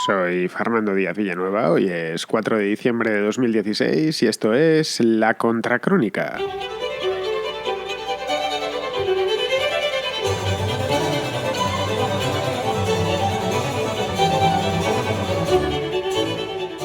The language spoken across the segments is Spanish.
Soy Fernando Díaz Villanueva, hoy es 4 de diciembre de 2016 y esto es La Contracrónica.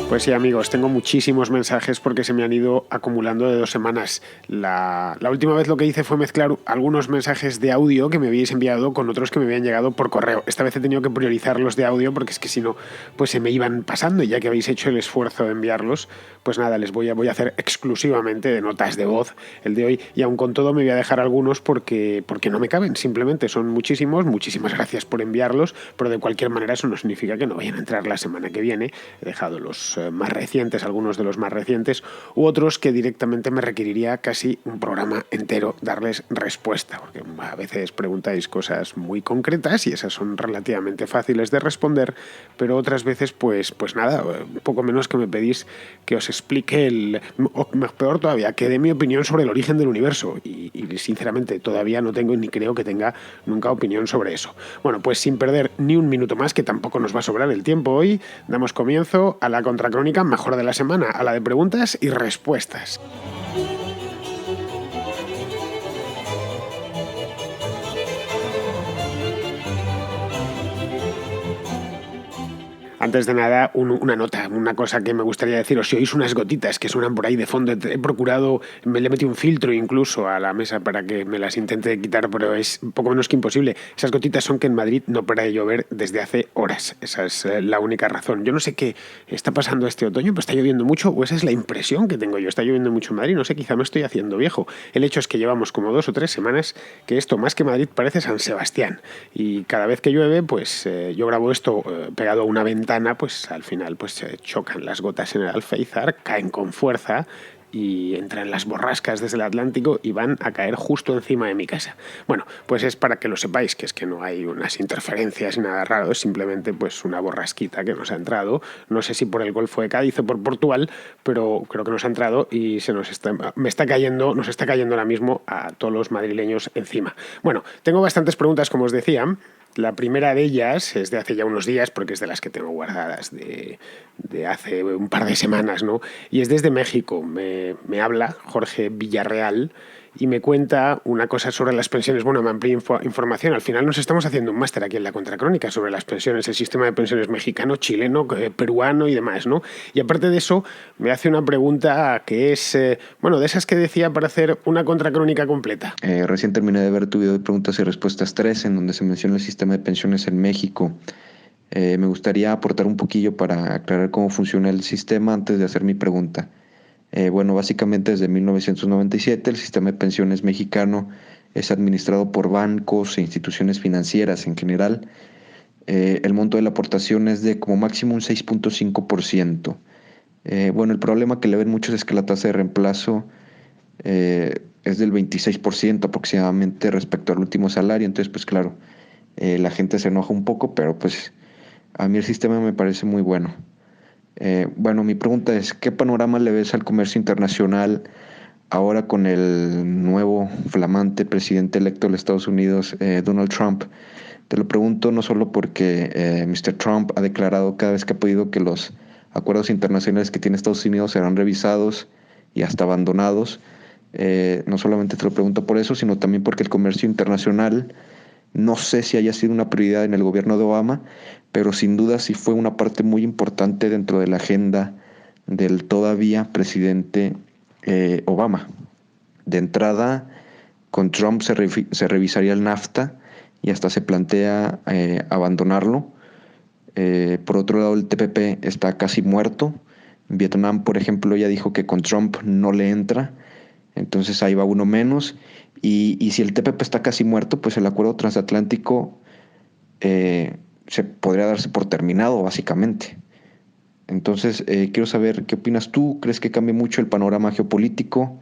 Pues sí, amigos, tengo muchísimos mensajes porque se me han ido acumulando de 2 semanas. La última vez lo que hice fue mezclar algunos mensajes de audio que me habíais enviado con otros que me habían llegado por correo. Esta vez he tenido que priorizar los de audio porque es que si no, pues se me iban pasando, y ya que habéis hecho el esfuerzo de enviarlos, pues nada, voy a hacer exclusivamente de notas de voz el de hoy, y aun con todo me voy a dejar algunos porque no me caben, simplemente son muchísimos. Muchísimas gracias por enviarlos, pero de cualquier manera eso no significa que no vayan a entrar la semana que viene. He dejado los más recientes, algunos de los más recientes, u otros que directamente me requeriría casi un programa entero darles respuesta, porque a veces preguntáis cosas muy concretas y esas son relativamente fáciles de responder, pero otras veces pues nada, un poco menos que me pedís que os explique o peor todavía, que dé mi opinión sobre el origen del universo, y sinceramente todavía no tengo ni creo que tenga nunca opinión sobre eso. Bueno, pues sin perder ni un minuto más, que tampoco nos va a sobrar el tiempo hoy, damos comienzo a la contracrónica mejor de la semana, a la de preguntas y respuestas. Antes de nada, una nota, una cosa que me gustaría deciros. Si oís unas gotitas que suenan por ahí de fondo, he procurado, me le metí un filtro incluso a la mesa para que me las intente quitar, pero es un poco menos que imposible. Esas gotitas son que en Madrid no para de llover desde hace horas. Esa es la única razón. Yo no sé qué está pasando este otoño, pero está lloviendo mucho, o esa es la impresión que tengo yo. Está lloviendo mucho en Madrid, no sé, quizá me estoy haciendo viejo. El hecho es que llevamos como 2 o 3 semanas que esto, más que Madrid, parece San Sebastián. Y cada vez que llueve, pues yo grabo esto pegado a una ventana, pues al final pues chocan las gotas en el alféizar, caen con fuerza y entran las borrascas desde el Atlántico y van a caer justo encima de mi casa. Bueno, pues es para que lo sepáis, que es que no hay unas interferencias ni nada raro, es simplemente pues una borrasquita que nos ha entrado, no sé si por el Golfo de Cádiz o por Portugal, pero creo que nos ha entrado y nos está cayendo ahora mismo a todos los madrileños encima. Bueno, tengo bastantes preguntas, como os decía. La primera de ellas es de hace ya unos días, porque es de las que tengo guardadas de hace un par de semanas, ¿no? Y es desde México. Me habla Jorge Villarreal y me cuenta una cosa sobre las pensiones. Bueno, me amplía información. Al final nos estamos haciendo un máster aquí en la Contracrónica sobre las pensiones, el sistema de pensiones mexicano, chileno, peruano y demás, ¿no? Y aparte de eso, me hace una pregunta que es, de esas que decía para hacer una Contracrónica completa. Recién terminé de ver tu video de preguntas y respuestas 3, en donde se menciona el sistema de pensiones en México. Me gustaría aportar un poquillo para aclarar cómo funciona el sistema antes de hacer mi pregunta. Básicamente desde 1997 el sistema de pensiones mexicano es administrado por bancos e instituciones financieras en general. El monto de la aportación es de como máximo un 6.5%. El problema que le ven muchos es que la tasa de reemplazo es del 26% aproximadamente respecto al último salario. Entonces, pues claro, la gente se enoja un poco, pero pues a mí el sistema me parece muy bueno. Mi pregunta es, ¿qué panorama le ves al comercio internacional ahora con el nuevo flamante presidente electo de los Estados Unidos, Donald Trump? Te lo pregunto no solo porque Mr. Trump ha declarado cada vez que ha podido que los acuerdos internacionales que tiene Estados Unidos serán revisados y hasta abandonados. No solamente te lo pregunto por eso, sino también porque el comercio internacional no sé si haya sido una prioridad en el gobierno de Obama, pero sin duda sí fue una parte muy importante dentro de la agenda del todavía presidente Obama. De entrada, con Trump se revisaría el NAFTA y hasta se plantea abandonarlo. Por otro lado, el TPP está casi muerto. Vietnam, por ejemplo, ya dijo que con Trump no le entra. Entonces ahí va uno menos. Y si el TPP está casi muerto, pues el acuerdo transatlántico se podría darse por terminado, básicamente. Entonces, quiero saber qué opinas tú. ¿Crees que cambie mucho el panorama geopolítico,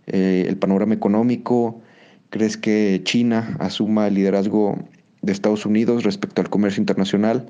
el panorama económico? ¿Crees que China asuma el liderazgo de Estados Unidos respecto al comercio internacional?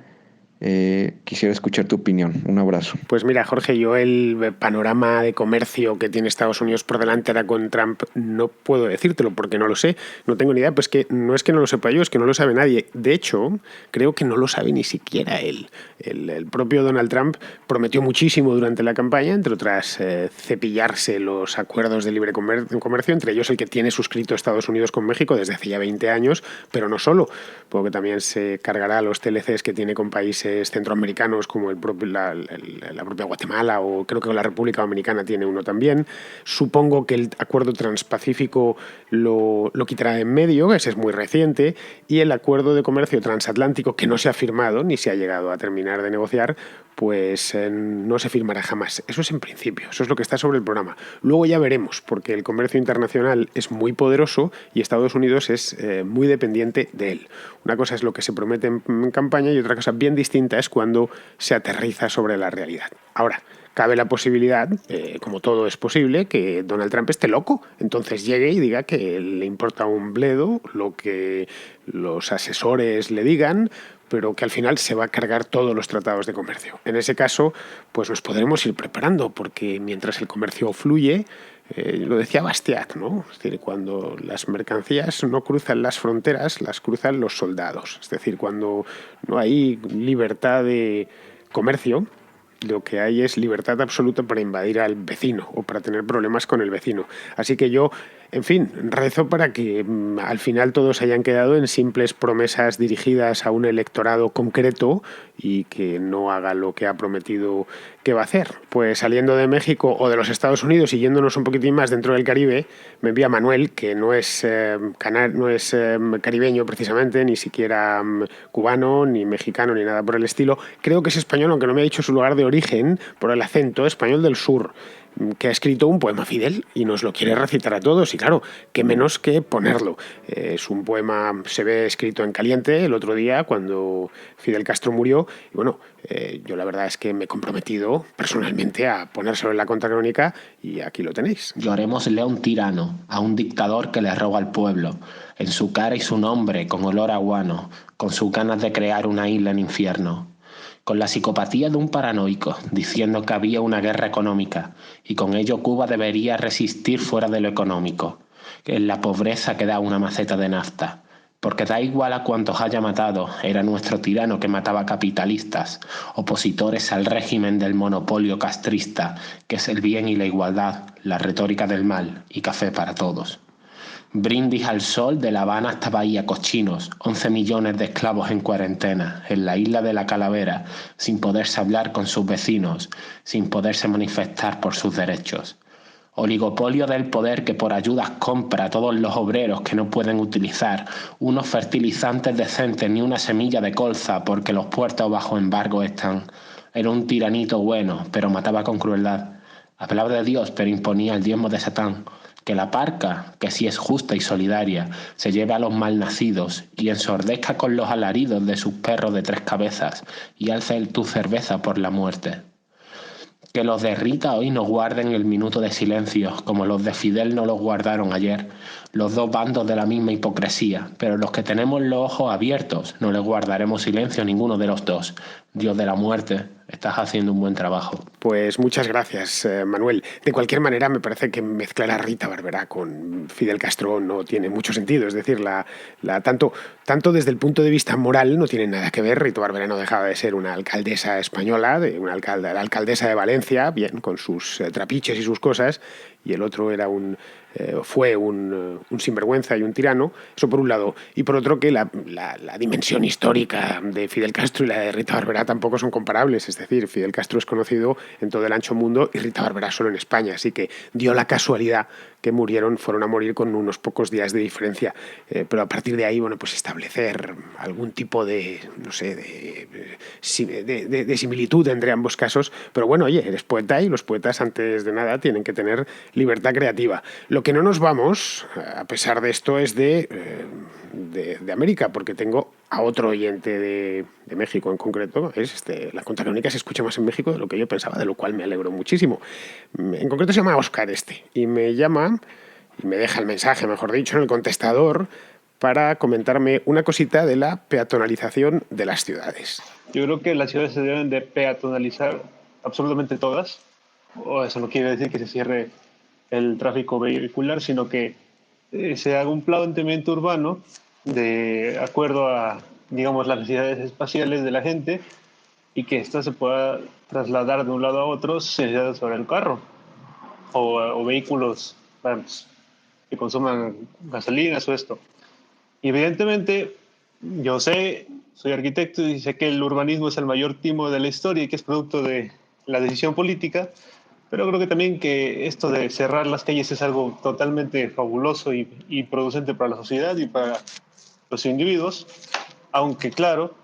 Quisiera escuchar tu opinión. Un abrazo. Pues mira, Jorge, yo el panorama de comercio que tiene Estados Unidos por delante ahora con Trump no puedo decírtelo porque no lo sé, no tengo ni idea, pues que no es que no lo sepa yo, es que no lo sabe nadie. De hecho, creo que no lo sabe ni siquiera él. El propio Donald Trump prometió muchísimo durante la campaña, entre otras cepillarse los acuerdos de libre comercio, entre ellos el que tiene suscrito Estados Unidos con México desde hace ya 20 años, pero no solo, porque también se cargará los TLCs que tiene con países centroamericanos como la propia Guatemala, o creo que la República Dominicana tiene uno también. Supongo que el acuerdo transpacífico lo quitará en medio, ese es muy reciente, y el acuerdo de comercio transatlántico, que no se ha firmado ni se ha llegado a terminar de negociar, pues no se firmará jamás. Eso es en principio, eso es lo que está sobre el programa. Luego ya veremos, porque el comercio internacional es muy poderoso y Estados Unidos es muy dependiente de él. Una cosa es lo que se promete en campaña y otra cosa bien distinta es cuando se aterriza sobre la realidad. Ahora, cabe la posibilidad, como todo es posible, que Donald Trump esté loco. Entonces llegue y diga que le importa un bledo lo que los asesores le digan, pero que al final se va a cargar todos los tratados de comercio. En ese caso, pues nos podremos ir preparando, porque mientras el comercio fluye, lo decía Bastiat, ¿no? Es decir, cuando las mercancías no cruzan las fronteras, las cruzan los soldados. Es decir, cuando no hay libertad de comercio, lo que hay es libertad absoluta para invadir al vecino o para tener problemas con el vecino. Así que yo, en fin, rezo para que al final todos hayan quedado en simples promesas dirigidas a un electorado concreto y que no haga lo que ha prometido que va a hacer. Pues saliendo de México o de los Estados Unidos y yéndonos un poquitín más dentro del Caribe, me envía Manuel, que no es caribeño precisamente, ni siquiera cubano, ni mexicano, ni nada por el estilo. Creo que es español, aunque no me ha dicho su lugar de origen, por el acento, español del sur, que ha escrito un poema Fidel y nos lo quiere recitar a todos. Y claro, qué menos que ponerlo. Es un poema, se ve escrito en caliente el otro día cuando Fidel Castro murió. Y bueno, yo la verdad es que me he comprometido personalmente a ponérselo en la contracrónica y aquí lo tenéis. Llorémosle a un tirano, a un dictador que le roba al pueblo, en su cara y su nombre con olor a guano, con sus ganas de crear una isla en infierno. Con la psicopatía de un paranoico, diciendo que había una guerra económica, y con ello Cuba debería resistir fuera de lo económico, que en la pobreza que da una maceta de nafta. Porque da igual a cuantos haya matado, era nuestro tirano que mataba capitalistas, opositores al régimen del monopolio castrista, que es el bien y la igualdad, la retórica del mal y café para todos. Brindis al sol de La Habana hasta Bahía Cochinos, 11 millones de esclavos en cuarentena, en la isla de la Calavera, sin poderse hablar con sus vecinos, sin poderse manifestar por sus derechos. Oligopolio del poder que por ayudas compra a todos los obreros que no pueden utilizar unos fertilizantes decentes ni una semilla de colza porque los puertos bajo embargo están. Era un tiranito bueno, pero mataba con crueldad. Hablaba de Dios, pero imponía el diezmo de Satán. Que la parca, que sí es justa y solidaria, se lleve a los malnacidos y ensordezca con los alaridos de sus perros de 3 cabezas y alce tu cerveza por la muerte. Que los de Rita hoy no guarden el minuto de silencio, como los de Fidel no los guardaron ayer. Los dos bandos de la misma hipocresía, pero los que tenemos los ojos abiertos no les guardaremos silencio a ninguno de los dos. Dios de la muerte, estás haciendo un buen trabajo. Pues muchas gracias, Manuel. De cualquier manera, me parece que mezclar a Rita Barberá con Fidel Castro no tiene mucho sentido. Es decir, tanto desde el punto de vista moral no tiene nada que ver. Rita Barberá no dejaba de ser una alcaldesa española, la alcaldesa de Valencia, bien, con sus trapiches y sus cosas, y el otro era fue un sinvergüenza y un tirano, eso por un lado, y por otro que la dimensión histórica de Fidel Castro y la de Rita Barberá tampoco son comparables. Es decir, Fidel Castro es conocido en todo el ancho mundo y Rita Barberá solo en España, así que dio la casualidad que fueron a morir con unos pocos días de diferencia, pero a partir de ahí, bueno, pues establecer algún tipo de, no sé, de similitud entre ambos casos. Pero bueno, oye, eres poeta y los poetas antes de nada tienen que tener libertad creativa. Lo que no nos vamos, a pesar de esto, es de América, porque tengo a otro oyente de México en concreto. La contracrónica se escucha más en México de lo que yo pensaba, de lo cual me alegro muchísimo. En concreto se llama Óscar y me llama y me deja el mensaje, mejor dicho, en el contestador, para comentarme una cosita de la peatonalización de las ciudades. Yo creo que las ciudades se deben de peatonalizar absolutamente todas. O eso no quiere decir que se cierre el tráfico vehicular, sino que se haga un planteamiento urbano de acuerdo a, digamos, las necesidades espaciales de la gente y que ésta se pueda trasladar de un lado a otro sobre el carro o vehículos, vamos, que consuman gasolinas o esto. Y evidentemente, yo sé, soy arquitecto y sé que el urbanismo es el mayor timo de la historia y que es producto de la decisión política, pero creo que también que esto de cerrar las calles es algo totalmente fabuloso y producente para la sociedad y para los individuos, aunque claro,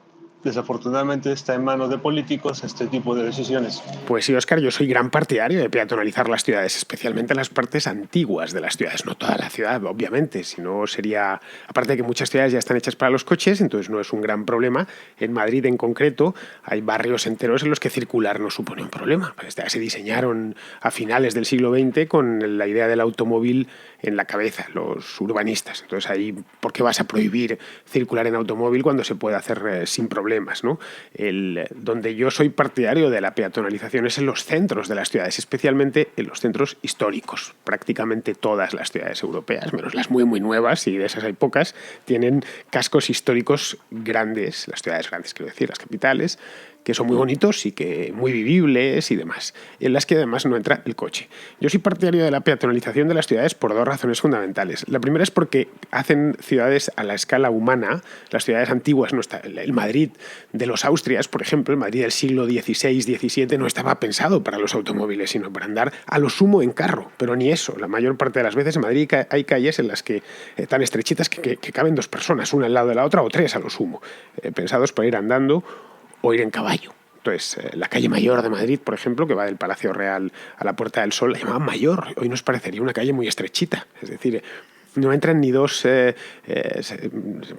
desafortunadamente está en manos de políticos este tipo de decisiones. Pues sí, Óscar, yo soy gran partidario de peatonalizar las ciudades, especialmente las partes antiguas de las ciudades. No toda la ciudad, obviamente, sino sería... Aparte de que muchas ciudades ya están hechas para los coches, entonces no es un gran problema. En Madrid, en concreto, hay barrios enteros en los que circular no supone un problema. Pues ya se diseñaron a finales del siglo XX con la idea del automóvil en la cabeza, los urbanistas. Entonces ahí, ¿por qué vas a prohibir circular en automóvil cuando se puede hacer sin problemas, ¿no? Donde yo soy partidario de la peatonalización es en los centros de las ciudades, especialmente en los centros históricos. Prácticamente todas las ciudades europeas, menos las muy muy nuevas, y de esas hay pocas, tienen cascos históricos grandes, las ciudades grandes quiero decir, las capitales, que son muy bonitos y que muy vivibles y demás, en las que además no entra el coche. Yo soy partidario de la peatonalización de las ciudades por dos razones fundamentales. La primera es porque hacen ciudades a la escala humana. Las ciudades antiguas, no está, el Madrid de los Austrias, por ejemplo, el Madrid del siglo XVI, XVII, no estaba pensado para los automóviles, sino para andar a lo sumo en carro, pero ni eso. La mayor parte de las veces en Madrid hay calles en las que tan estrechitas que caben dos personas, una al lado de la otra o tres a lo sumo, pensados para ir andando o ir en caballo. Entonces, la calle Mayor de Madrid, por ejemplo, que va del Palacio Real a la Puerta del Sol, la llamaban Mayor. Hoy nos parecería una calle muy estrechita. Es decir, no entran ni dos...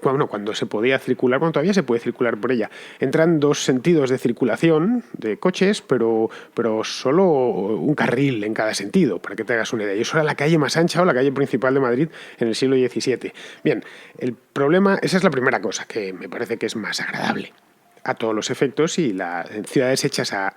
bueno, cuando se podía circular, bueno, todavía se puede circular por ella. Entran dos sentidos de circulación de coches, pero solo un carril en cada sentido, para que te hagas una idea. Y eso era la calle más ancha o la calle principal de Madrid en el siglo XVII. Bien, el problema, esa es la primera cosa, que me parece que es más agradable a todos los efectos, y las ciudades hechas a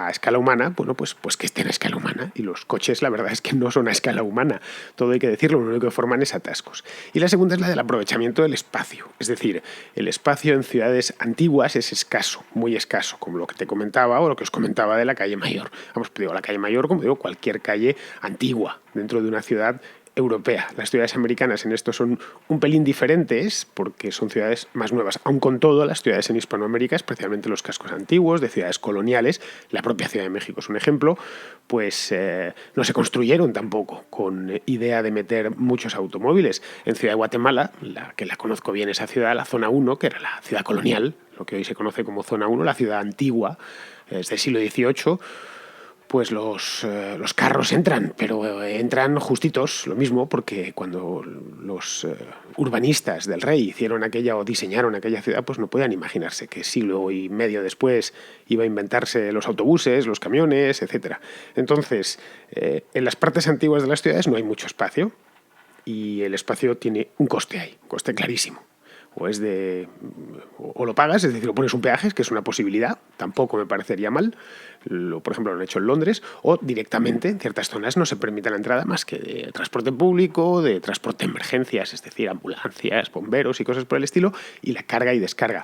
escala humana, bueno, pues que estén a escala humana, y los coches la verdad es que no son a escala humana, todo hay que decirlo, lo único que forman es atascos. Y la segunda es la del aprovechamiento del espacio, es decir, el espacio en ciudades antiguas es escaso, muy escaso, como lo que te comentaba o lo que os comentaba de la calle Mayor. Vamos, digo, la calle Mayor, como digo, cualquier calle antigua dentro de una ciudad europea. Las ciudades americanas en esto son un pelín diferentes porque son ciudades más nuevas. Aun con todo, las ciudades en Hispanoamérica, especialmente los cascos antiguos de ciudades coloniales, la propia Ciudad de México es un ejemplo, pues no se construyeron tampoco con idea de meter muchos automóviles. En Ciudad de Guatemala, la que la conozco bien esa ciudad, la Zona 1, que era la ciudad colonial, lo que hoy se conoce como Zona 1, la ciudad antigua, es del siglo XVIII, pues los carros entran, pero entran justitos, lo mismo, porque cuando los urbanistas del rey hicieron aquella o diseñaron aquella ciudad, pues no podían imaginarse que siglo y medio después iba a inventarse los autobuses, los camiones, etc. Entonces, en las partes antiguas de las ciudades no hay mucho espacio, y el espacio tiene un coste ahí, un coste clarísimo. O lo pagas, es decir, lo pones un peaje, que es una posibilidad, tampoco me parecería mal, por ejemplo lo han hecho en Londres, o directamente en ciertas zonas no se permite la entrada más que de transporte público, de transporte de emergencias, es decir, ambulancias, bomberos y cosas por el estilo, y la carga y descarga.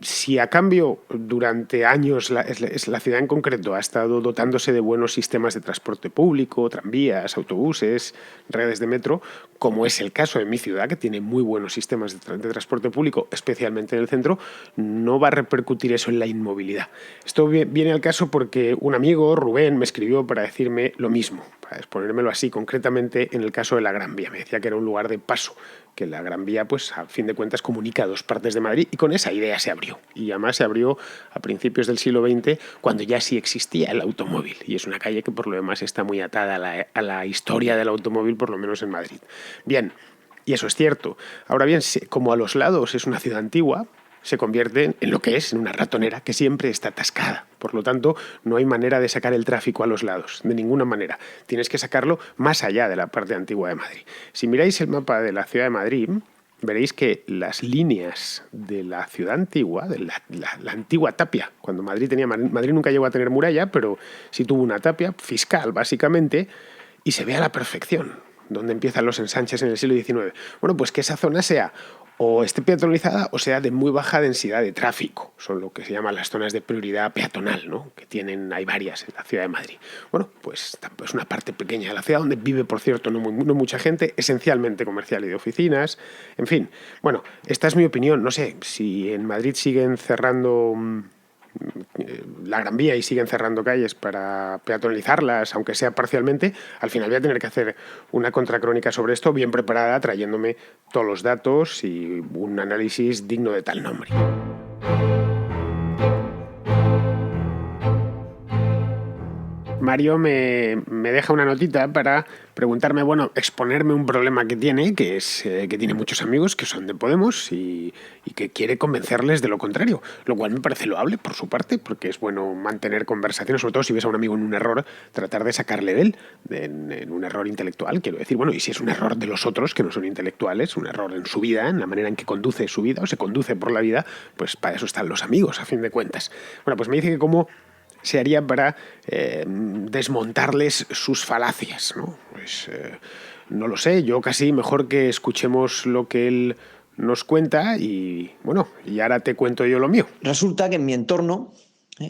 Si a cambio durante años la ciudad en concreto ha estado dotándose de buenos sistemas de transporte público, tranvías, autobuses, redes de metro, como es el caso de mi ciudad, que tiene muy buenos sistemas de transporte público, especialmente en el centro, no va a repercutir eso en la inmovilidad. Esto viene al caso porque un amigo, Rubén, me escribió para decirme lo mismo, para exponérmelo así, concretamente en el caso de la Gran Vía. Me decía que era un lugar de paso, que la Gran Vía, pues a fin de cuentas, comunica dos partes de Madrid, y con esa idea se abrió. Y además se abrió a principios del siglo XX, cuando ya sí existía el automóvil, y es una calle que por lo demás está muy atada a la historia del automóvil, por lo menos en Madrid. Bien, y eso es cierto. Ahora bien, como a los lados es una ciudad antigua, se convierte en lo que es, en una ratonera que siempre está atascada. Por lo tanto, no hay manera de sacar el tráfico a los lados, de ninguna manera. Tienes que sacarlo más allá de la parte antigua de Madrid. Si miráis el mapa de la ciudad de Madrid, veréis que las líneas de la ciudad antigua, de la antigua tapia, cuando Madrid nunca llegó a tener muralla, pero sí tuvo una tapia fiscal, básicamente, y se ve a la perfección donde empiezan los ensanches en el siglo XIX. Bueno, pues que esa zona sea o esté peatonalizada o sea de muy baja densidad de tráfico. Son lo que se llaman las zonas de prioridad peatonal, ¿no? Que hay varias en la ciudad de Madrid. Bueno, pues es una parte pequeña de la ciudad donde vive, por cierto, no mucha gente, esencialmente comercial y de oficinas. En fin, bueno, esta es mi opinión. No sé, si en Madrid siguen cerrando la Gran Vía y siguen cerrando calles para peatonalizarlas, aunque sea parcialmente, al final voy a tener que hacer una contracrónica sobre esto bien preparada, trayéndome todos los datos y un análisis digno de tal nombre. Mario me deja una notita para preguntarme, exponerme un problema que tiene, que es que tiene muchos amigos que son de Podemos y que quiere convencerles de lo contrario, lo cual me parece loable por su parte, porque es bueno mantener conversaciones, sobre todo si ves a un amigo en un error, tratar de sacarle de él, en un error intelectual, quiero decir, y si es un error de los otros, que no son intelectuales, un error en su vida, en la manera en que conduce su vida o se conduce por la vida, pues para eso están los amigos, a fin de cuentas. Bueno, pues me dice que cómo se haría para desmontarles sus falacias, ¿no? Pues no lo sé, yo casi mejor que escuchemos lo que él nos cuenta y ahora te cuento yo lo mío. Resulta que en mi entorno,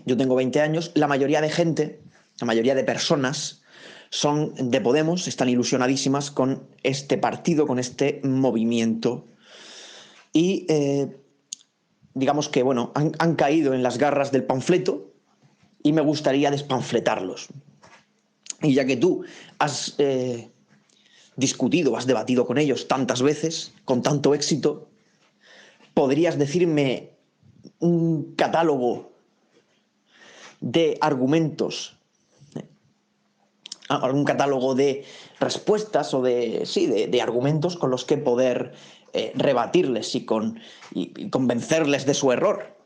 yo tengo 20 años, la mayoría de gente, la mayoría de personas son de Podemos, están ilusionadísimas con este partido, con este movimiento y digamos que han caído en las garras del panfleto y me gustaría despanfletarlos. Y ya que tú has discutido, has debatido con ellos tantas veces, con tanto éxito, ¿podrías decirme un catálogo de argumentos, algún catálogo de respuestas o de argumentos con los que poder rebatirles y convencerles de su error?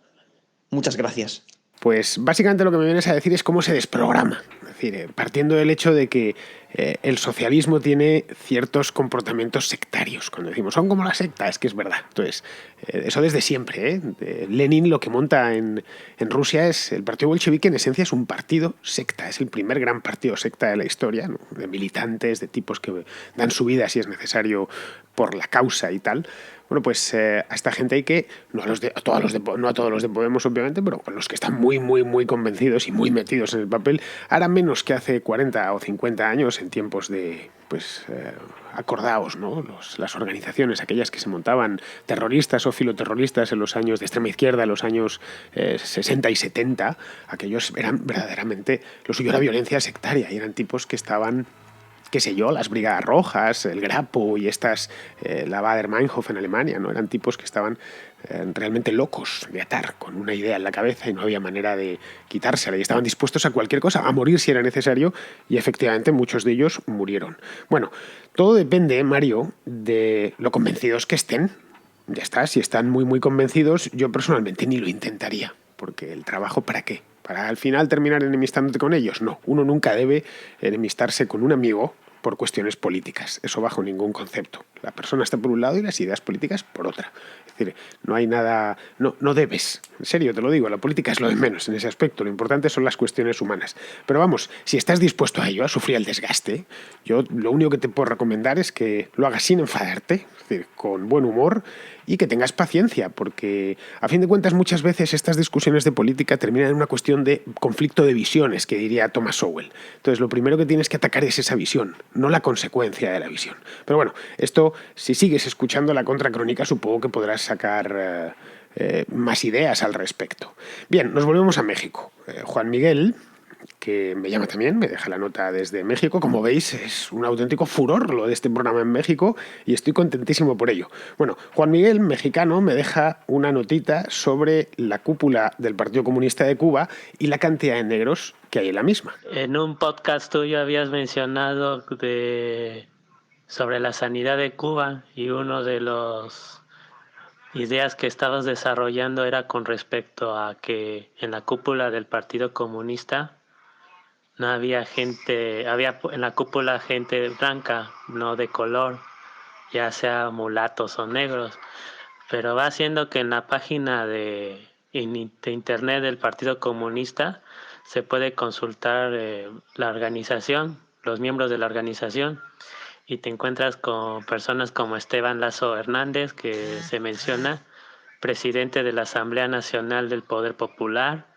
Muchas gracias. Pues básicamente lo que me vienes a decir es cómo se desprograma. Es decir, partiendo del hecho de que el socialismo tiene ciertos comportamientos sectarios. Cuando decimos son como la secta, es que es verdad. Entonces, eso desde siempre. Lenin lo que monta en Rusia es el partido bolchevique, en esencia es un partido secta. Es el primer gran partido secta de la historia, ¿no? De militantes, de tipos que dan su vida si es necesario por la causa y tal. Bueno, pues a esta gente hay que, no a todos los de Podemos obviamente, pero con los que están muy, muy, muy convencidos y muy metidos en el papel, hará menos que hace 40 o 50 años en tiempos de, acordaos, ¿no? Las organizaciones, aquellas que se montaban terroristas o filoterroristas en los años de extrema izquierda, en los años 60 y 70, aquellos eran verdaderamente, lo suyo era violencia sectaria y eran tipos que estaban, qué sé yo, las Brigadas Rojas, el Grapo y la Baader-Meinhof en Alemania, ¿no? Eran tipos que estaban realmente locos de atar con una idea en la cabeza y no había manera de quitársela y estaban dispuestos a cualquier cosa, a morir si era necesario y efectivamente muchos de ellos murieron. Bueno, todo depende, Mario, de lo convencidos que estén. Ya está, si están muy, muy convencidos, yo personalmente ni lo intentaría, porque el trabajo, ¿para qué? ¿Para al final terminar enemistándote con ellos? No, uno nunca debe enemistarse con un amigo por cuestiones políticas, eso bajo ningún concepto. La persona está por un lado y las ideas políticas por otra. Es decir, no hay nada, no debes, en serio te lo digo, la política es lo de menos en ese aspecto, lo importante son las cuestiones humanas. Pero vamos, si estás dispuesto a ello, a sufrir el desgaste, yo lo único que te puedo recomendar es que lo hagas sin enfadarte, es decir, con buen humor y que tengas paciencia, porque a fin de cuentas muchas veces estas discusiones de política terminan en una cuestión de conflicto de visiones, que diría Thomas Sowell. Entonces lo primero que tienes que atacar es esa visión, no la consecuencia de la visión. Pero bueno, esto, si sigues escuchando la contracrónica, supongo que podrás sacar más ideas al respecto. Bien, nos volvemos a México. Juan Miguel, que me llama también, me deja la nota desde México. Como veis, es un auténtico furor lo de este programa en México y estoy contentísimo por ello. Bueno, Juan Miguel, mexicano, me deja una notita sobre la cúpula del Partido Comunista de Cuba y la cantidad de negros que hay en la misma. En un podcast tuyo habías mencionado sobre la sanidad de Cuba y uno de los ideas que estabas desarrollando era con respecto a que en la cúpula del Partido Comunista no había en la cúpula gente blanca, no de color, ya sea mulatos o negros, pero va haciendo que en la página de internet del Partido Comunista se puede consultar la organización, los miembros de la organización, y te encuentras con personas como Esteban Lazo Hernández, que se menciona, presidente de la Asamblea Nacional del Poder Popular,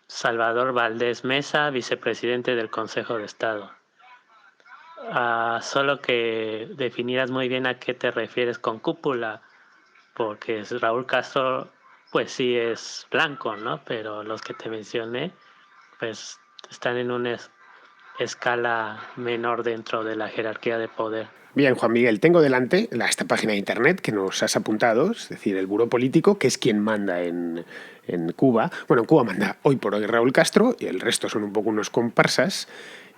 Salvador Valdés Mesa, vicepresidente del Consejo de Estado. Solo que definieras muy bien a qué te refieres con cúpula, porque Raúl Castro pues sí es blanco, ¿no? Pero los que te mencioné pues están en una escala menor dentro de la jerarquía de poder. Bien, Juan Miguel, tengo delante esta página de internet que nos has apuntado, es decir, el Buró Político, que es quien manda en Cuba. Bueno, en Cuba manda hoy por hoy Raúl Castro y el resto son un poco unos comparsas.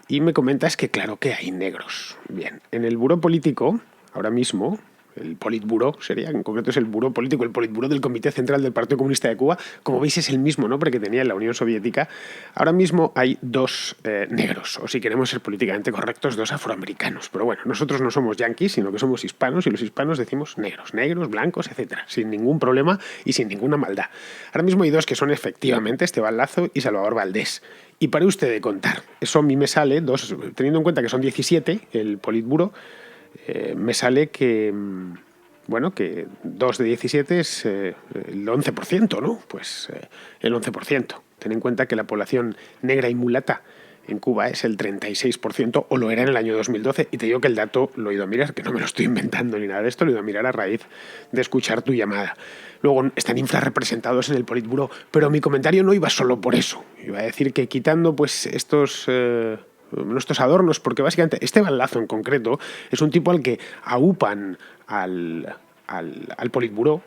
Y me comentas que claro que hay negros. Bien, en el Buró Político, ahora mismo, el Politburó sería, en concreto es el Buró Político, el Politburó del Comité Central del Partido Comunista de Cuba, como veis es el mismo nombre que tenía en la Unión Soviética. Ahora mismo hay 2 negros, o si queremos ser políticamente correctos, 2 afroamericanos. Pero bueno, nosotros no somos yanquis, sino que somos hispanos, y los hispanos decimos negros, blancos, etcétera, sin ningún problema y sin ninguna maldad. Ahora mismo hay 2 que son efectivamente Esteban Lazo y Salvador Valdés. Y para usted de contar, eso a mí me sale, teniendo en cuenta que son 17, el Politburó, me sale que, bueno, que 2 de 17 es el 11%, ¿no? Pues el 11%. Ten en cuenta que la población negra y mulata en Cuba es el 36%, o lo era en el año 2012, y te digo que el dato lo he ido a mirar, que no me lo estoy inventando ni nada de esto, lo he ido a mirar a raíz de escuchar tu llamada. Luego están infrarrepresentados en el Politburó, pero mi comentario no iba solo por eso. Iba a decir que quitando pues estos adornos, porque básicamente Esteban Lazo en concreto es un tipo al que aupan al Politburó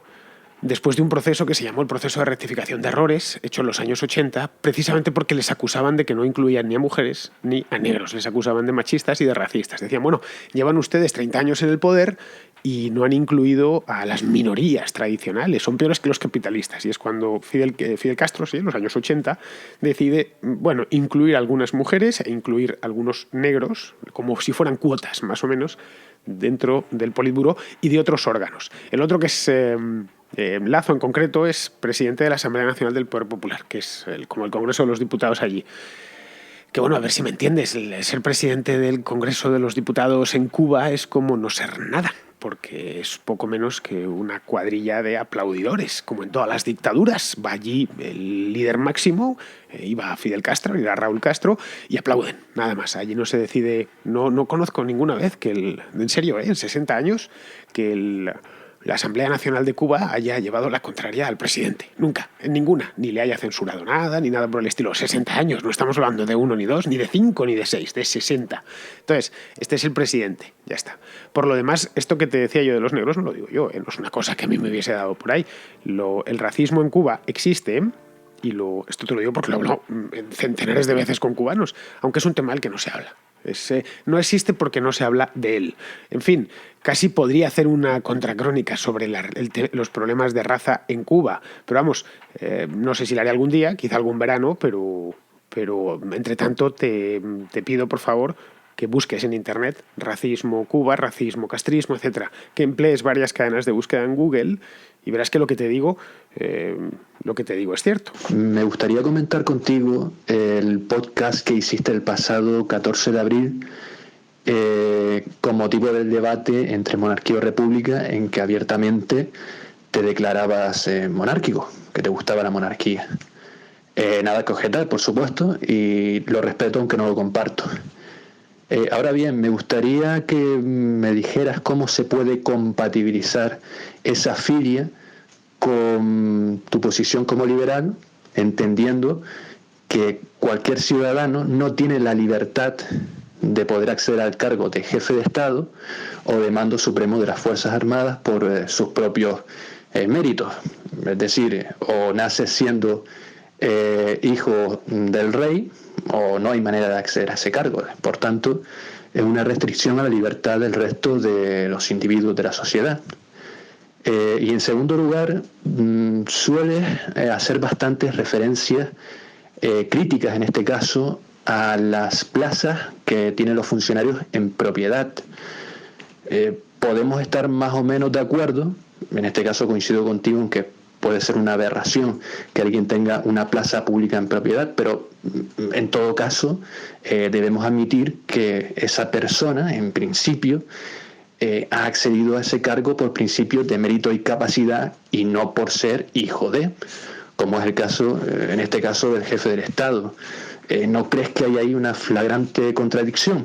después de un proceso que se llamó el proceso de rectificación de errores, hecho en los años 80, precisamente porque les acusaban de que no incluían ni a mujeres ni a negros. Les acusaban de machistas y de racistas. Decían, bueno, llevan ustedes 30 años en el poder y no han incluido a las minorías tradicionales, son peores que los capitalistas. Y es cuando Fidel Castro, sí, en los años 80, decide, bueno, incluir algunas mujeres e incluir algunos negros, como si fueran cuotas, más o menos, dentro del Politburó y de otros órganos. El otro, que es Lazo en concreto, es presidente de la Asamblea Nacional del Poder Popular, que es como el Congreso de los Diputados allí. Que bueno, a ver si me entiendes, el ser presidente del Congreso de los Diputados en Cuba es como no ser nada, porque es poco menos que una cuadrilla de aplaudidores, como en todas las dictaduras. Va allí el líder máximo, iba Fidel Castro, iba Raúl Castro, y aplauden, nada más. Allí no se decide, no conozco ninguna vez que en serio, en 60 años, que la Asamblea Nacional de Cuba haya llevado la contraria al presidente. Nunca, en ninguna. Ni le haya censurado nada, ni nada por el estilo. 60 años, no estamos hablando de 1 ni 2, ni de 5 ni de 6, de 60. Entonces, este es el presidente, ya está. Por lo demás, esto que te decía yo de los negros no lo digo yo, no es una cosa que a mí me hubiese dado por ahí. El racismo en Cuba existe, y esto te lo digo porque lo he hablado centenares de veces con cubanos, aunque es un tema del que no se habla. No existe porque no se habla de él. En fin, casi podría hacer una contracrónica sobre los problemas de raza en Cuba. Pero vamos, no sé si la haré algún día, quizá algún verano, pero entre tanto te pido, por favor, que busques en internet racismo Cuba, racismo, castrismo, etcétera, que emplees varias cadenas de búsqueda en Google y verás que lo que te digo es cierto. Me gustaría comentar contigo el podcast que hiciste el pasado 14 de abril con motivo del debate entre monarquía o república, en que abiertamente te declarabas monárquico, que te gustaba la monarquía. Nada que objetar, por supuesto, y lo respeto aunque no lo comparto. Ahora bien, me gustaría que me dijeras cómo se puede compatibilizar esa filia con tu posición como liberal, entendiendo que cualquier ciudadano no tiene la libertad de poder acceder al cargo de jefe de Estado o de mando supremo de las Fuerzas Armadas por sus propios méritos. Es decir, o naces siendo hijo del rey o no hay manera de acceder a ese cargo. Por tanto, es una restricción a la libertad del resto de los individuos de la sociedad. Y en segundo lugar, suele hacer bastantes referencias críticas, en este caso, a las plazas que tienen los funcionarios en propiedad. podemos estar más o menos de acuerdo. En este caso coincido contigo en que puede ser una aberración que alguien tenga una plaza pública en propiedad, pero en todo caso debemos admitir que esa persona, en principio, ha accedido a ese cargo por principios de mérito y capacidad y no por ser hijo de, como es el caso, en este caso, del jefe del Estado. ¿No crees que hay ahí una flagrante contradicción?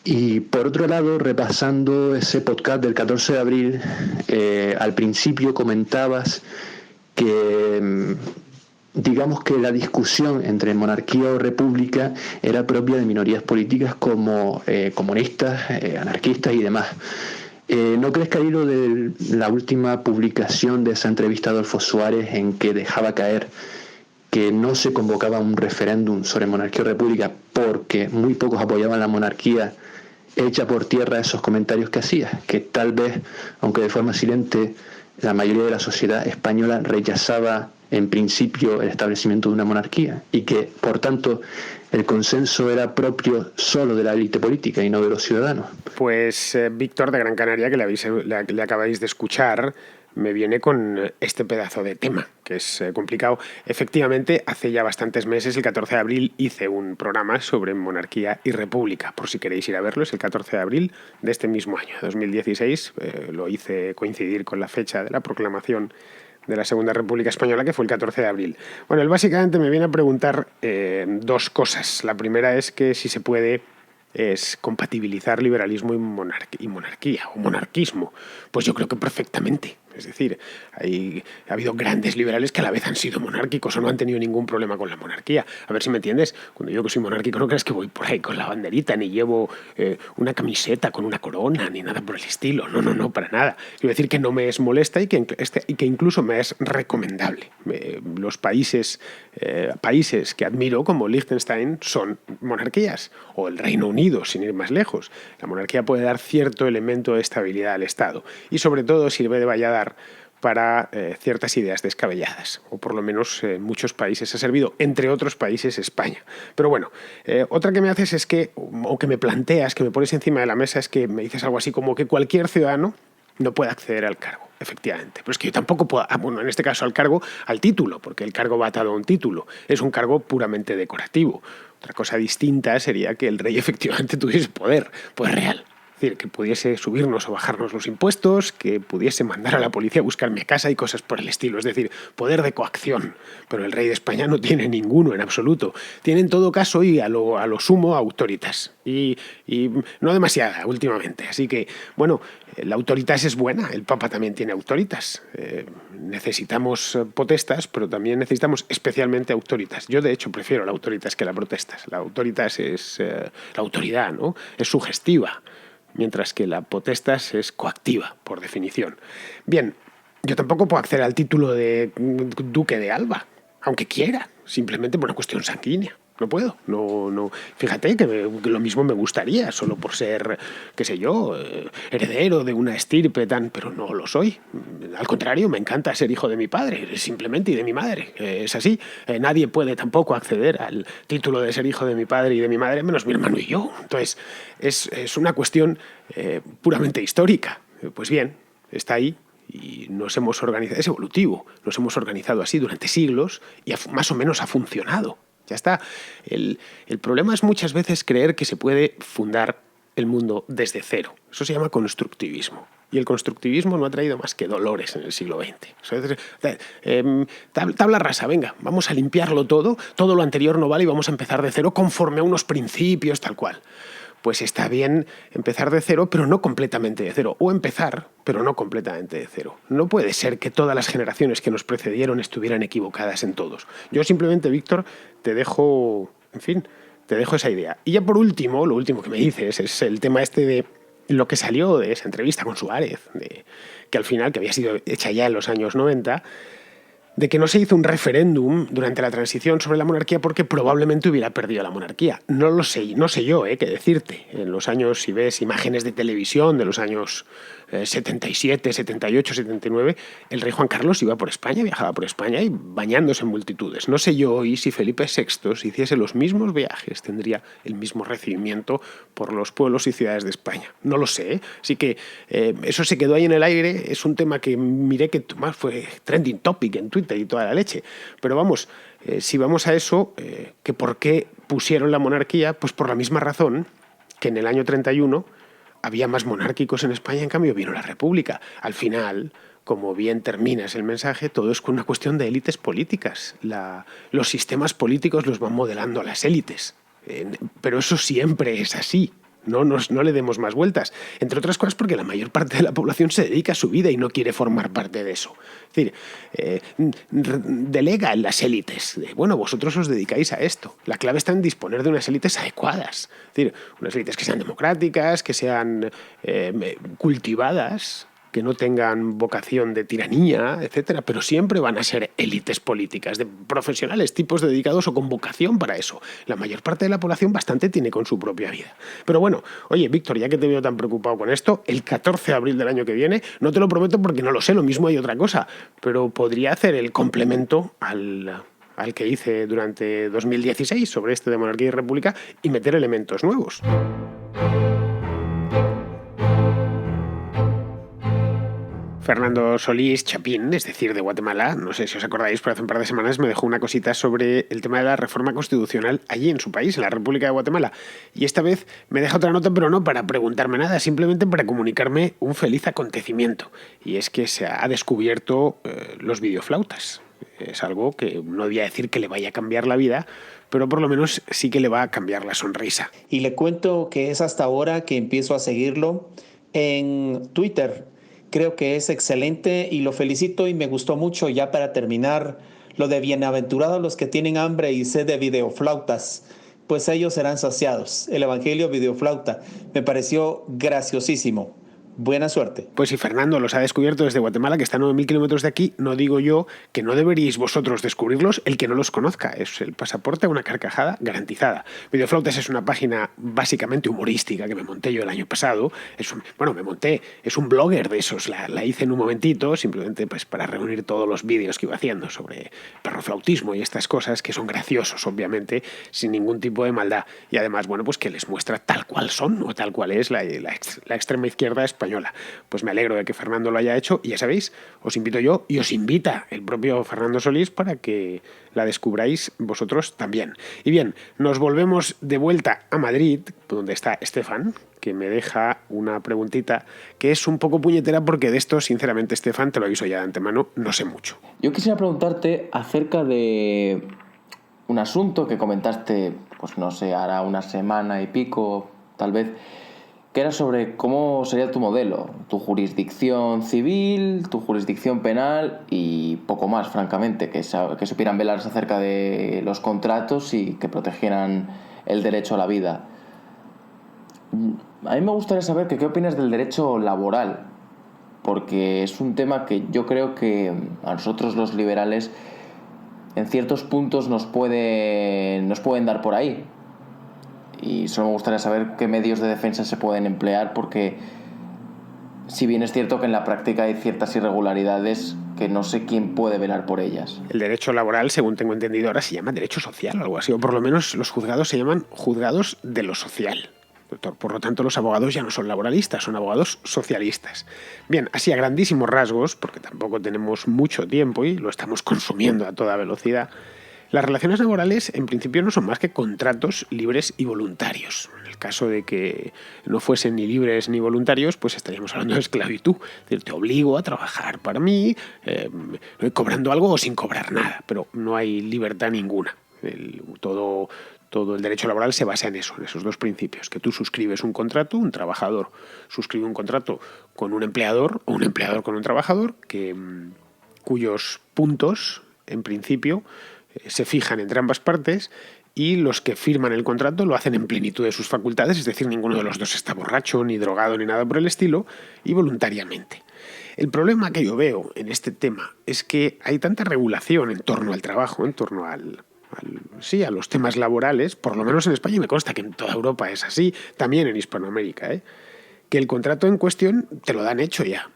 Y por otro lado, repasando ese podcast del 14 de abril, al principio comentabas que digamos que la discusión entre monarquía o república era propia de minorías políticas como comunistas, anarquistas y demás. ¿No crees que al hilo de la última publicación de esa entrevista a Adolfo Suárez, en que dejaba caer que no se convocaba un referéndum sobre monarquía o república porque muy pocos apoyaban la monarquía, echa por tierra esos comentarios que hacía, que tal vez, aunque de forma silente, la mayoría de la sociedad española rechazaba en principio el establecimiento de una monarquía y que, por tanto, el consenso era propio solo de la élite política y no de los ciudadanos? Pues Víctor de Gran Canaria, que le acabáis de escuchar, me viene con este pedazo de tema, que es complicado. Efectivamente, hace ya bastantes meses, el 14 de abril, hice un programa sobre monarquía y república. Por si queréis ir a verlo, es el 14 de abril de este mismo año, 2016. Lo hice coincidir con la fecha de la proclamación de la Segunda República Española, que fue el 14 de abril. Bueno, él básicamente me viene a preguntar dos cosas. La primera es que si se puede compatibilizar liberalismo y monarquía o monarquismo. Pues yo creo que perfectamente. Es decir, ha habido grandes liberales que a la vez han sido monárquicos o no han tenido ningún problema con la monarquía. A ver si me entiendes. Cuando yo que soy monárquico no creas que voy por ahí con la banderita, ni llevo una camiseta con una corona, ni nada por el estilo. No, para nada. Quiero decir que no me es molesta y que incluso me es recomendable. Los países que admiro, como Liechtenstein, son monarquías. O el Reino Unido, sin ir más lejos. La monarquía puede dar cierto elemento de estabilidad al Estado. Y sobre todo sirve de valladar para ciertas ideas descabelladas, o por lo menos en muchos países ha servido, entre otros países España. Pero bueno, otra que me haces es que, o que me planteas, que me pones encima de la mesa, es que me dices algo así como que cualquier ciudadano no puede acceder al cargo, efectivamente. Pero es que yo tampoco puedo, bueno, en este caso al cargo, al título, porque el cargo va atado a un título. Es un cargo puramente decorativo. Otra cosa distinta sería que el rey efectivamente tuviese poder real. Es decir, que pudiese subirnos o bajarnos los impuestos, que pudiese mandar a la policía a buscarme a casa y cosas por el estilo. Es decir, poder de coacción. Pero el rey de España no tiene ninguno en absoluto. Tiene en todo caso y a lo sumo autoritas. Y no demasiada últimamente. Así que, bueno, la autoritas es buena. El Papa también tiene autoritas. Necesitamos potestas, pero también necesitamos especialmente autoritas. Yo, de hecho, prefiero la autoritas que la protestas. La autoritas es la autoridad, ¿no? Es sugestiva. Mientras que la potestas es coactiva, por definición. Bien, yo tampoco puedo acceder al título de duque de Alba, aunque quiera, simplemente por una cuestión sanguínea. No puedo, no. Fíjate que lo mismo me gustaría, solo por ser, qué sé yo, heredero de una estirpe pero no lo soy. Al contrario, me encanta ser hijo de mi padre, simplemente, y de mi madre. Es así. Nadie puede tampoco acceder al título de ser hijo de mi padre y de mi madre, menos mi hermano y yo. Entonces, es una cuestión puramente histórica. Pues bien, está ahí. Y nos hemos organizado, es evolutivo, nos hemos organizado así durante siglos y más o menos ha funcionado. Ya está. El problema es muchas veces creer que se puede fundar el mundo desde cero. Eso se llama constructivismo. Y el constructivismo no ha traído más que dolores en el siglo XX. Tabla rasa, venga, vamos a limpiarlo todo lo anterior no vale y vamos a empezar de cero conforme a unos principios tal cual. Pues está bien empezar de cero, pero no completamente de cero. O empezar, pero no completamente de cero. No puede ser que todas las generaciones que nos precedieron estuvieran equivocadas en todos. Yo simplemente, Víctor, te dejo esa idea. Y ya por último, lo último que me dices es el tema de lo que salió de esa entrevista con Suárez, que al final, que había sido hecha ya en los años 90, de que no se hizo un referéndum durante la transición sobre la monarquía porque probablemente hubiera perdido la monarquía. No lo sé, no sé yo, qué decirte. En los años, si ves imágenes de televisión de los años 77, 78, 79, el rey Juan Carlos iba por España, viajaba por España y bañándose en multitudes. No sé yo hoy si Felipe VI, si hiciese los mismos viajes, tendría el mismo recibimiento por los pueblos y ciudades de España. No lo sé, Así que eso se quedó ahí en el aire. Es un tema que miré que más fue trending topic en Twitter y toda la leche. Pero vamos, si vamos a eso, que por qué pusieron la monarquía, pues por la misma razón que en el año 31 había más monárquicos en España, en cambio vino la República. Al final, como bien terminas el mensaje, todo es una cuestión de élites políticas. Los sistemas políticos los van modelando las élites. Pero eso siempre es así. No le demos más vueltas. Entre otras cosas porque la mayor parte de la población se dedica a su vida y no quiere formar parte de eso. Es decir, delega en las élites. Bueno, vosotros os dedicáis a esto. La clave está en disponer de unas élites adecuadas. Es decir, unas élites que sean democráticas, que sean cultivadas, que no tengan vocación de tiranía, etcétera, pero siempre van a ser élites políticas, de profesionales, tipos dedicados o con vocación para eso. La mayor parte de la población bastante tiene con su propia vida. Pero bueno, oye, Víctor, ya que te veo tan preocupado con esto, el 14 de abril del año que viene, no te lo prometo porque no lo sé, lo mismo hay otra cosa, pero podría hacer el complemento al que hice durante 2016 sobre este de monarquía y república y meter elementos nuevos. Fernando Solís Chapín, es decir, de Guatemala, no sé si os acordáis, pero hace un par de semanas me dejó una cosita sobre el tema de la reforma constitucional allí en su país, en la República de Guatemala. Y esta vez me deja otra nota, pero no para preguntarme nada, simplemente para comunicarme un feliz acontecimiento. Y es que se ha descubierto los videoflautas. Es algo que no voy a decir que le vaya a cambiar la vida, pero por lo menos sí que le va a cambiar la sonrisa. Y le cuento que es hasta ahora que empiezo a seguirlo en Twitter. Creo que es excelente y lo felicito y me gustó mucho. Ya para terminar, lo de bienaventurados los que tienen hambre y sed de videoflautas, pues ellos serán saciados. El Evangelio videoflauta me pareció graciosísimo. Buena suerte. Pues si Fernando los ha descubierto desde Guatemala, que está a 9.000 kilómetros de aquí, no digo yo que no deberíais vosotros descubrirlos el que no los conozca. Es el pasaporte a una carcajada garantizada. Videoflautas es una página básicamente humorística que me monté yo el año pasado. Es un blogger de esos. La hice en un momentito, simplemente pues para reunir todos los vídeos que iba haciendo sobre perroflautismo y estas cosas que son graciosos, obviamente, sin ningún tipo de maldad. Y además, bueno, pues que les muestra tal cual son o tal cual es la extrema izquierda española. Pues me alegro de que Fernando lo haya hecho y ya sabéis, os invito yo y os invita el propio Fernando Solís para que la descubráis vosotros también. Y bien, nos volvemos de vuelta a Madrid, donde está Estefan, que me deja una preguntita que es un poco puñetera porque de esto, sinceramente, Estefan, te lo aviso ya de antemano, no sé mucho. Yo quisiera preguntarte acerca de un asunto que comentaste, pues no sé, hará una semana y pico, tal vez, que era sobre cómo sería tu modelo, tu jurisdicción civil, tu jurisdicción penal y poco más, francamente, que supieran velar acerca de los contratos y que protegieran el derecho a la vida. A mí me gustaría saber qué opinas del derecho laboral, porque es un tema que yo creo que a nosotros los liberales en ciertos puntos nos pueden dar por ahí. Y solo me gustaría saber qué medios de defensa se pueden emplear, porque si bien es cierto que en la práctica hay ciertas irregularidades que no sé quién puede velar por ellas. El derecho laboral, según tengo entendido ahora, se llama derecho social o algo así, o por lo menos los juzgados se llaman juzgados de lo social. Por lo tanto, los abogados ya no son laboralistas, son abogados socialistas. Bien, así a grandísimos rasgos, porque tampoco tenemos mucho tiempo y lo estamos consumiendo a toda velocidad, las relaciones laborales en principio no son más que contratos libres y voluntarios. En el caso de que no fuesen ni libres ni voluntarios, pues estaríamos hablando de esclavitud. Es decir, te obligo a trabajar para mí, cobrando algo o sin cobrar nada, pero no hay libertad ninguna. Todo el derecho laboral se basa en eso, en esos dos principios, que tú suscribes un contrato, un trabajador suscribe un contrato con un empleador o un empleador con un trabajador, cuyos puntos, en principio, se fijan entre ambas partes y los que firman el contrato lo hacen en plenitud de sus facultades, es decir, ninguno de los dos está borracho, ni drogado, ni nada por el estilo, y voluntariamente. El problema que yo veo en este tema es que hay tanta regulación en torno al trabajo, en torno a los temas laborales, por lo menos en España, y me consta que en toda Europa es así, también en Hispanoamérica, que el contrato en cuestión te lo dan hecho ya.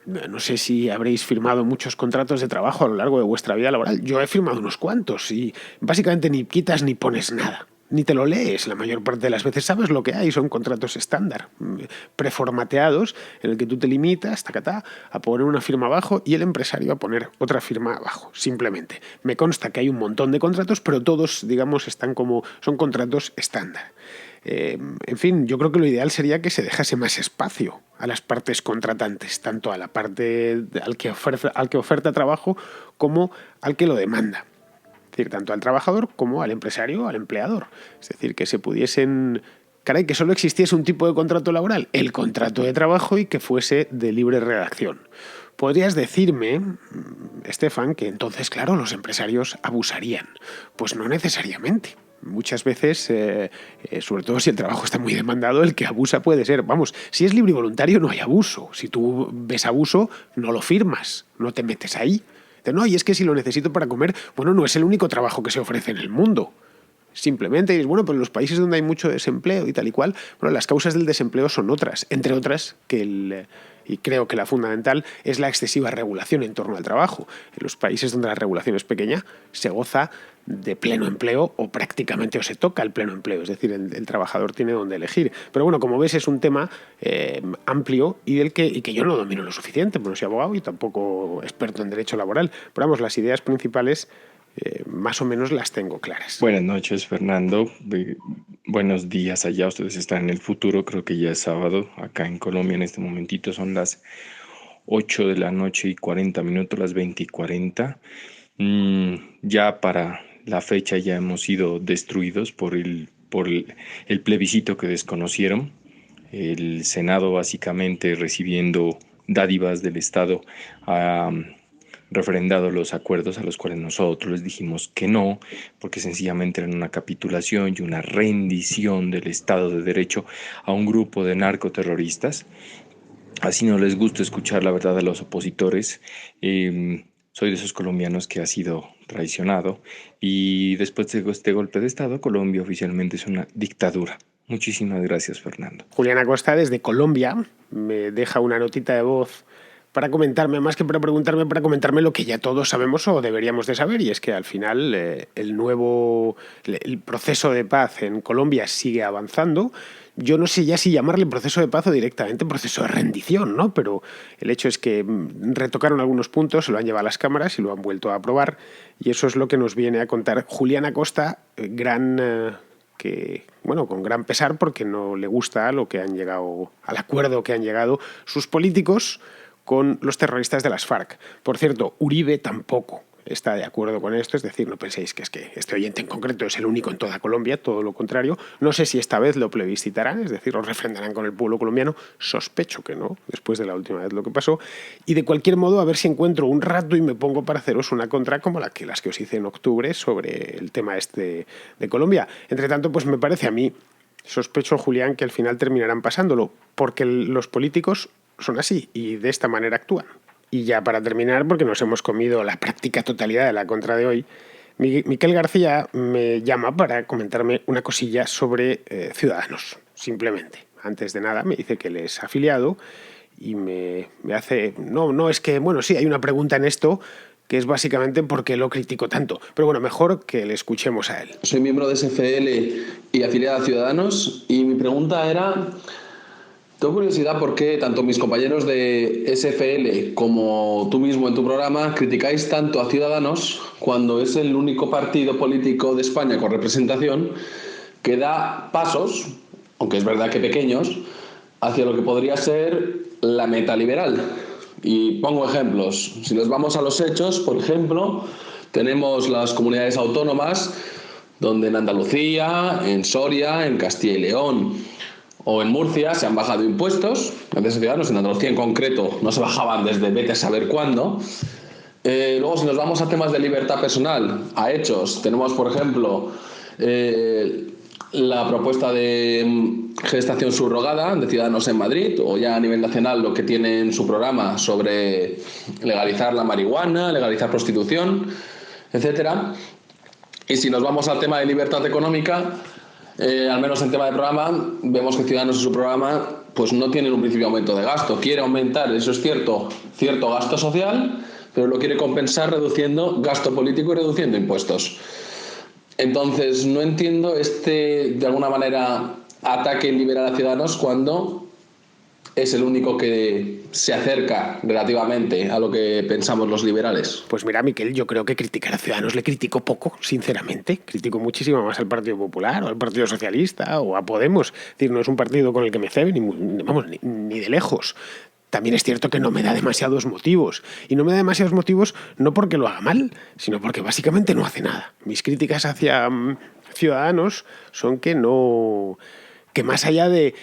No sé si habréis firmado muchos contratos de trabajo a lo largo de vuestra vida laboral. Yo he firmado unos cuantos y básicamente ni quitas ni pones nada. Ni te lo lees la mayor parte de las veces. Sabes lo que hay, son contratos estándar, preformateados, en el que tú te limitas a poner una firma abajo y el empresario a poner otra firma abajo, simplemente. Me consta que hay un montón de contratos, pero todos, digamos, son contratos estándar. En fin, yo creo que lo ideal sería que se dejase más espacio a las partes contratantes, tanto a la parte al que oferta trabajo como al que lo demanda. Es decir, tanto al trabajador como al empresario o al empleador. Es decir, que se pudiesen... Caray, que solo existiese un tipo de contrato laboral, el contrato de trabajo, y que fuese de libre redacción. Podrías decirme, Estefan, que entonces, claro, los empresarios abusarían. Pues no necesariamente. Muchas veces, sobre todo si el trabajo está muy demandado, el que abusa puede ser... Vamos, si es libre y voluntario no hay abuso. Si tú ves abuso, no lo firmas, no te metes ahí. No, y es que si lo necesito para comer, bueno, no es el único trabajo que se ofrece en el mundo. Simplemente dices, bueno, pero en los países donde hay mucho desempleo y tal y cual, bueno, las causas del desempleo son otras, entre otras y creo que la fundamental es la excesiva regulación en torno al trabajo. En los países donde la regulación es pequeña se goza de pleno empleo o prácticamente o se toca el pleno empleo, es decir, el trabajador tiene donde elegir. Pero bueno, como ves, es un tema amplio y que yo no domino lo suficiente, porque no soy abogado y tampoco experto en derecho laboral. Pero vamos, las ideas principales más o menos las tengo claras. Buenas noches, Fernando. Buenos días allá. Ustedes están en el futuro, creo que ya es sábado. Acá en Colombia en este momentito son las 8 de la noche y 40 minutos, las 20:40. Ya para la fecha ya hemos sido destruidos por el plebiscito que desconocieron. El Senado básicamente recibiendo dádivas del Estado refrendado los acuerdos a los cuales nosotros les dijimos que no, porque sencillamente eran una capitulación y una rendición del Estado de Derecho a un grupo de narcoterroristas. Así no les gusta escuchar la verdad a los opositores. Soy de esos colombianos que ha sido traicionado y después de este golpe de Estado, Colombia oficialmente es una dictadura. Muchísimas gracias, Fernando. Julián Acosta, desde Colombia, me deja una notita de voz para comentarme, más que para preguntarme, para comentarme lo que ya todos sabemos o deberíamos de saber, y es que al final el proceso de paz en Colombia sigue avanzando. Yo no sé ya si llamarle proceso de paz o directamente proceso de rendición, ¿no? Pero el hecho es que retocaron algunos puntos, se lo han llevado a las cámaras y lo han vuelto a aprobar, y eso es lo que nos viene a contar Julián Acosta, con gran pesar, porque no le gusta al acuerdo que han llegado sus políticos con los terroristas de las FARC. Por cierto, Uribe tampoco está de acuerdo con esto, es decir, no penséis que es que este oyente en concreto es el único en toda Colombia, todo lo contrario. No sé si esta vez lo plebiscitarán, es decir, lo refrendarán con el pueblo colombiano, sospecho que no, después de la última vez lo que pasó, y de cualquier modo a ver si encuentro un rato y me pongo para haceros una contra como las que os hice en octubre sobre el tema este de Colombia. Entre tanto, pues me parece a mí, sospecho, Julián, que al final terminarán pasándolo, porque los políticos son así y de esta manera actúan. Y ya para terminar, porque nos hemos comido la práctica totalidad de la contra de hoy, Miquel García me llama para comentarme una cosilla sobre Ciudadanos, simplemente. Antes de nada me dice que él es afiliado y me hace... No, es que, bueno, sí, hay una pregunta en esto que es básicamente por qué lo critico tanto. Pero bueno, mejor que le escuchemos a él. Soy miembro de SFL y afiliado a Ciudadanos, y mi pregunta era... Tengo curiosidad por qué tanto mis compañeros de SFL como tú mismo en tu programa criticáis tanto a Ciudadanos cuando es el único partido político de España con representación que da pasos, aunque es verdad que pequeños, hacia lo que podría ser la meta liberal. Y pongo ejemplos. Si nos vamos a los hechos, por ejemplo, tenemos las comunidades autónomas donde en Andalucía, en Soria, en Castilla y León o en Murcia se han bajado impuestos, gracias a Ciudadanos. En Andalucía en concreto no se bajaban desde vete a saber cuándo. Luego, si nos vamos a temas de libertad personal, a hechos, tenemos, por ejemplo, la propuesta de gestación subrogada de Ciudadanos en Madrid, o ya a nivel nacional lo que tiene en su programa sobre legalizar la marihuana, legalizar prostitución, etcétera. Y si nos vamos al tema de libertad económica, al menos en tema de programa, vemos que Ciudadanos en su programa pues no tienen un principio de aumento de gasto. Quiere aumentar, eso es cierto gasto social, pero lo quiere compensar reduciendo gasto político y reduciendo impuestos. Entonces, no entiendo de alguna manera, ataque liberal a Ciudadanos cuando es el único que se acerca relativamente a lo que pensamos los liberales. Pues mira, Miquel, yo creo que criticar a Ciudadanos le critico poco, sinceramente. Critico muchísimo más al Partido Popular o al Partido Socialista o a Podemos. Es decir, no es un partido con el que me cebe, ni de lejos. También es cierto que no me da demasiados motivos. Y no me da demasiados motivos no porque lo haga mal, sino porque básicamente no hace nada. Mis críticas hacia Ciudadanos son que más allá de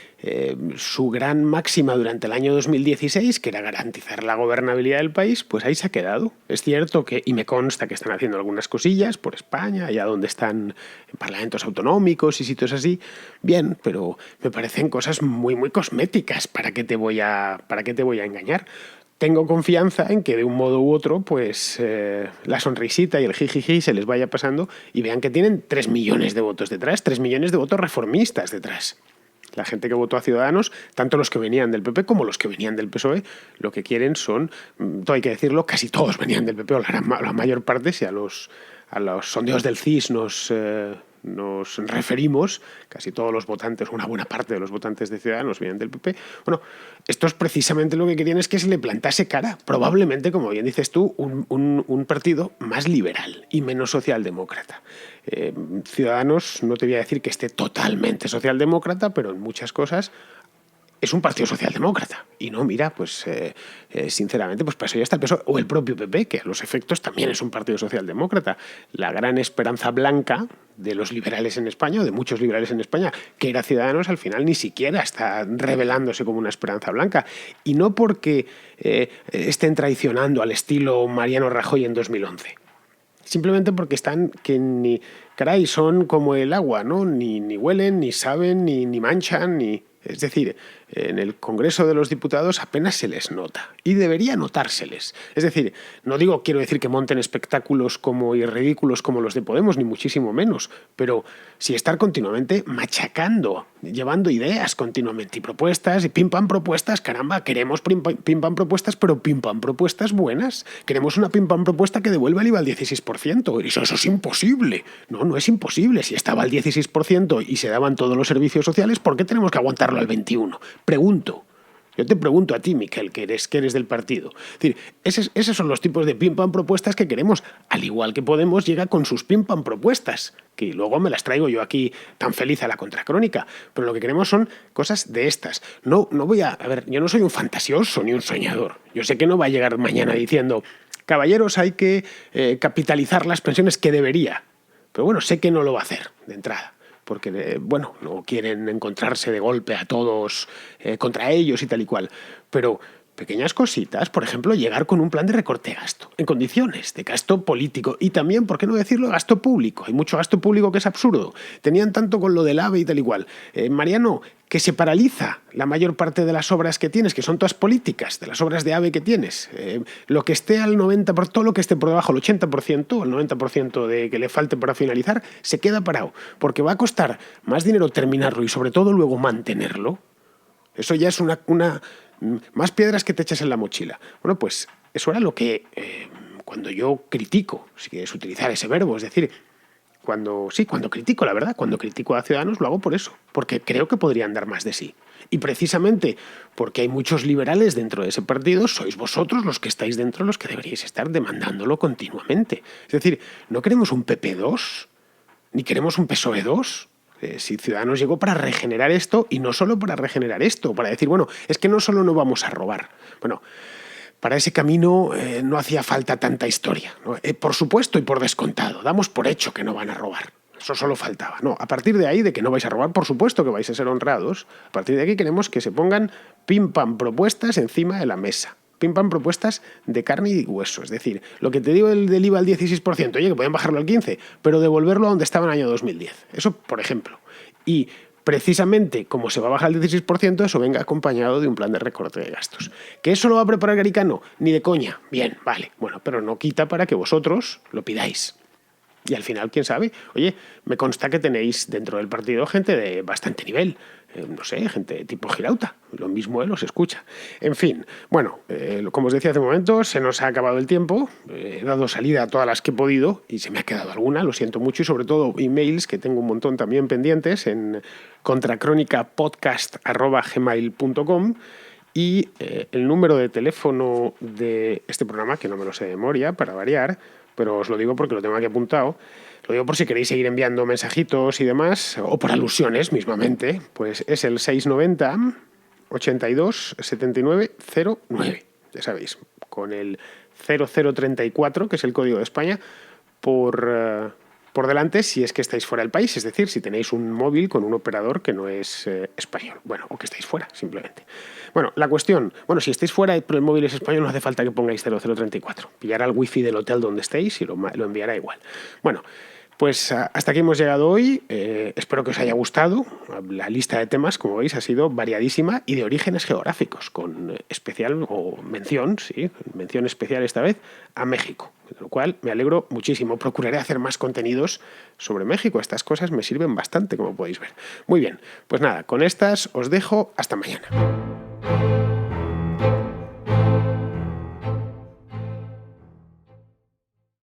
su gran máxima durante el año 2016, que era garantizar la gobernabilidad del país, pues ahí se ha quedado. Es cierto que, y me consta que están haciendo algunas cosillas por España, allá donde están en parlamentos autonómicos y sitios así, bien, pero me parecen cosas muy, muy cosméticas. ¿Para qué te voy a engañar? Tengo confianza en que de un modo u otro, pues la sonrisita y el jijiji se les vaya pasando y vean que tienen 3 millones de votos detrás, 3 millones de votos reformistas detrás. La gente que votó a Ciudadanos, tanto los que venían del PP como los que venían del PSOE, lo que quieren son, todo hay que decirlo, casi todos venían del PP, o la mayor parte, si a los sondeos del CIS nos referimos, casi todos los votantes, una buena parte de los votantes de Ciudadanos vienen del PP. Bueno, esto es precisamente lo que querían, es que se le plantase cara, probablemente, como bien dices tú, un partido más liberal y menos socialdemócrata. Ciudadanos, no te voy a decir que esté totalmente socialdemócrata, pero en muchas cosas es un partido socialdemócrata. Y no, mira, pues sinceramente, pues para eso ya está el PSOE o el propio PP, que a los efectos también es un partido socialdemócrata. La gran esperanza blanca de los liberales en España, o de muchos liberales en España, que era Ciudadanos, al final ni siquiera está revelándose como una esperanza blanca. Y no porque estén traicionando al estilo Mariano Rajoy en 2011. Simplemente porque están que son como el agua, ¿no? Ni huelen, ni saben, ni manchan, ni... Es decir, en el Congreso de los Diputados apenas se les nota y debería notárseles. Es decir, quiero decir que monten espectáculos y ridículos como los de Podemos, ni muchísimo menos, pero sí estar continuamente machacando, llevando ideas continuamente y propuestas, y pim pam propuestas, caramba, queremos pim pam propuestas, pero pim pam propuestas buenas. Queremos una pim pam propuesta que devuelva el IVA al 16%. Eso es imposible. No es imposible. Si estaba al 16% y se daban todos los servicios sociales, ¿por qué tenemos que aguantarlo al 21%? Pregunto. Yo te pregunto a ti, Miquel, que eres del partido. Es decir, esos son los tipos de pim-pam propuestas que queremos. Al igual que Podemos llega con sus pim-pam propuestas, que luego me las traigo yo aquí tan feliz a la contracrónica. Pero lo que queremos son cosas de estas. No voy a ver, yo no soy un fantasioso ni un soñador. Yo sé que no va a llegar mañana diciendo, caballeros, hay que capitalizar las pensiones, que debería. Pero bueno, sé que no lo va a hacer de entrada, porque, no quieren encontrarse de golpe a todos contra ellos y tal y cual. Pero pequeñas cositas, por ejemplo, llegar con un plan de recorte de gasto, en condiciones de gasto político y también, ¿por qué no decirlo?, gasto público. Hay mucho gasto público que es absurdo. Tenían tanto con lo del AVE y tal y cual. Mariano, que se paraliza la mayor parte de las obras que tienes, que son todas políticas, de las obras de AVE que tienes. Lo que esté al 90%, todo lo que esté por debajo, el 80%, el 90% de que le falte para finalizar, se queda parado, porque va a costar más dinero terminarlo y sobre todo luego mantenerlo. Eso ya es más piedras que te echas en la mochila. Bueno, pues eso era lo que, cuando yo critico, si quieres utilizar ese verbo, es decir, cuando critico, la verdad, cuando critico a Ciudadanos lo hago por eso, porque creo que podrían dar más de sí. Y precisamente porque hay muchos liberales dentro de ese partido, sois vosotros los que estáis dentro los que deberíais estar demandándolo continuamente. Es decir, no queremos un PP2, ni queremos un PSOE 2. Si Ciudadanos llegó para regenerar esto, y no solo para regenerar esto, para decir, bueno, es que no solo no vamos a robar. Bueno, para ese camino no hacía falta tanta historia, ¿no? Por supuesto y por descontado, damos por hecho que no van a robar. Eso solo faltaba. No, a partir de ahí, de que no vais a robar, por supuesto que vais a ser honrados. A partir de aquí queremos que se pongan pim pam propuestas encima de la mesa. Pim pam propuestas de carne y hueso. Es decir, lo que te digo del IVA al 16%, oye, que pueden bajarlo al 15%, pero devolverlo a donde estaba en el año 2010. Eso, por ejemplo. y precisamente como se va a bajar el 16%, eso venga acompañado de un plan de recorte de gastos. ¿Que eso lo va a preparar Garicano? Ni de coña. Bien, vale. Bueno, pero no quita para que vosotros lo pidáis. Y al final, quién sabe, oye, me consta que tenéis dentro del partido gente de bastante nivel. No sé, gente tipo Girauta. Lo mismo él os escucha. En fin, bueno, como os decía hace un momento, se nos ha acabado el tiempo. He dado salida a todas las que he podido y se me ha quedado alguna, lo siento mucho. Y sobre todo emails, que tengo un montón también pendientes en contracrónicapodcast@gmail.com. Y el número de teléfono de este programa, que no me lo sé de memoria, para variar, pero os lo digo porque lo tengo aquí apuntado. Lo digo por si queréis seguir enviando mensajitos y demás, o por alusiones mismamente, pues es el 690 82 79 09. Ya sabéis, con el 0034, que es el código de España, por delante si es que estáis fuera del país, es decir, si tenéis un móvil con un operador que no es español, bueno, o que estáis fuera, simplemente. Bueno, la cuestión, si estáis fuera pero el móvil es español, no hace falta que pongáis 0034, pillará el wifi del hotel donde estéis y lo enviará igual. Bueno, pues hasta aquí hemos llegado hoy. Espero que os haya gustado. La lista de temas, como veis, ha sido variadísima y de orígenes geográficos, con especial mención especial esta vez a México, de lo cual me alegro muchísimo. Procuraré hacer más contenidos sobre México. Estas cosas me sirven bastante, como podéis ver. Muy bien, pues nada, con estas os dejo. Hasta mañana.